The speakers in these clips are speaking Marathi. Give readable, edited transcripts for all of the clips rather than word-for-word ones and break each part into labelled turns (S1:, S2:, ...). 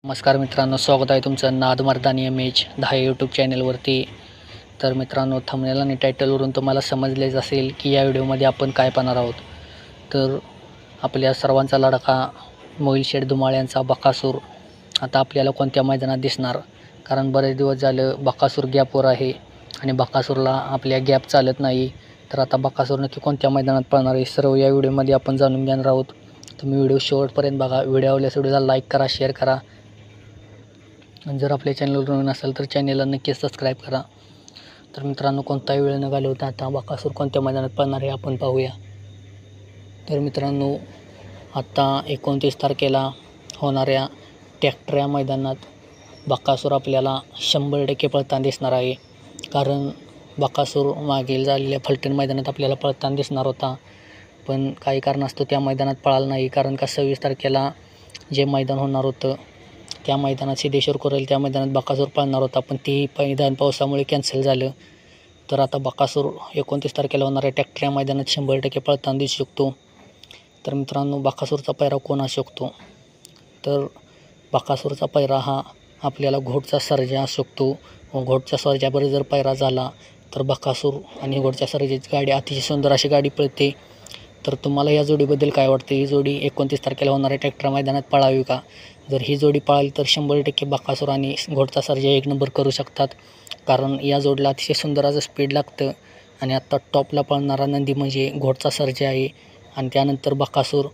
S1: नमस्कार मित्रांनो, स्वागत आहे तुमचं नाद मर्दानी MH10 यूट्यूब चॅनलवरती. तर मित्रांनो, थंबनेल आणि टायटलवरून तुम्हाला समजलेच असेल की या व्हिडिओमध्ये आपण काय पाहणार आहोत. तर आपल्या सर्वांचा लाडका मोहिल शेठ धुमाळ यांचा बकासूर आता आपल्याला कोणत्या मैदानात दिसणार, कारण बरेच दिवस झालं बकासूर गॅपवर आहे आणि बकासूरला आपल्या गॅप चालत नाही. तर आता बकासूर नक्की कोणत्या मैदानात पळणार आहे सर्व या व्हिडिओमध्ये आपण जाणून घेणार आहोत. तुम्ही व्हिडिओ शेवटपर्यंत बघा. व्हिडिओ आवडल्यास व्हिडिओला लाईक करा, शेअर करा. जर आपल्या चॅनलवर नवीन असेल तर चॅनलला नक्की सबस्क्राईब करा. तर मित्रांनो, कोणताही वेळ न घालवता आता बकासूर कोणत्या मैदानात पळणार आहे आपण पाहूया. तर मित्रांनो, आत्ता 29 तारखेला होणाऱ्या ट्रॅक्टर या मैदानात बकासूर आपल्याला 100% पळताना दिसणार आहे. कारण बकासूर मागील झालेल्या फलटण मैदानात आपल्याला पळताना दिसणार होता, पण काही कारणास्तव त्या मैदानात पळाला नाही. कारण का 26 तारखेला जे मैदान होणार होतं त्या मैदानात सिद्धेश्वर कोरेल त्या मैदानात बकासूर पळणार होता, पण तेही मैदान पावसामुळे कॅन्सल झालं. तर आता बकासूर 29 तारखेला होणाऱ्या ट्रॅक्टर या मैदानात 100% पळताना दिसू शकतो. तर मित्रांनो, बकासूरचा पैरा कोण असू शकतो? तर बकासूरचा पैरा हा आपल्याला घोटचा सर्जा असू शकतो. घोटच्या सर्जाबरोबर जर पैरा झाला तर बकासूर आणि घोटच्या सर्जाची गाडी अतिशय सुंदर अशी गाडी पळते. तर तुम्हाला या जोडीबद्दल काय वाटते? ही जोडी 29 तारखेला होणाऱ्या ट्रॅक्टर मैदानात पळावी का? जर ही जोडी पळाली तर 100% बकासूर आणि घोटचा सर्जा एक नंबर करू शकतात. कारण या जोडीला अतिशय सुंदर असं स्पीड लागतं आणि आत्ता टॉपला पळणारा नंदी म्हणजे घोटचा सर्जा आहे आणि त्यानंतर बकासूर.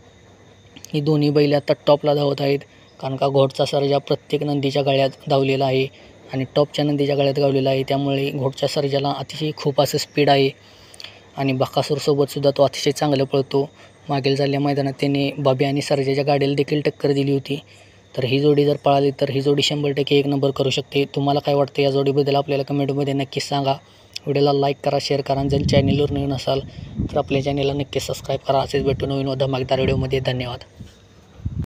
S1: ही दोन्ही बैल आता टॉपला धावत आहेत. कारण का घोटचा सर्जा प्रत्येक नंदीच्या गळ्यात धावलेला आहे आणि टॉपच्या नंदीच्या गळ्यात गावलेला आहे. त्यामुळे घोटच्या सर्जाला अतिशय खूप असं स्पीड आहे आणि बकासूरसोबतसुद्धा तो अतिशय चांगलं पळतो. मागील झालेल्या मैदानात त्याने बाब्या आणि सर्जाच्या गाडीला देखील टक्कर दिली होती. तर ही जोडी जर पळाली तर ही जोडी 100% एक नंबर करू शकते. तुम्हाला काय वाटतं या जोडीबद्दल आपल्याला कमेंटमध्ये नक्कीच सांगा. व्हिडिओला लाईक करा, शेअर करा आणि जर चॅनलवर नवीन असाल तर आपल्या चॅनलला नक्की सबस्क्राईब करा. असेच भेटू नवीन व धमाकेदार व्हिडिओमध्ये. धन्यवाद.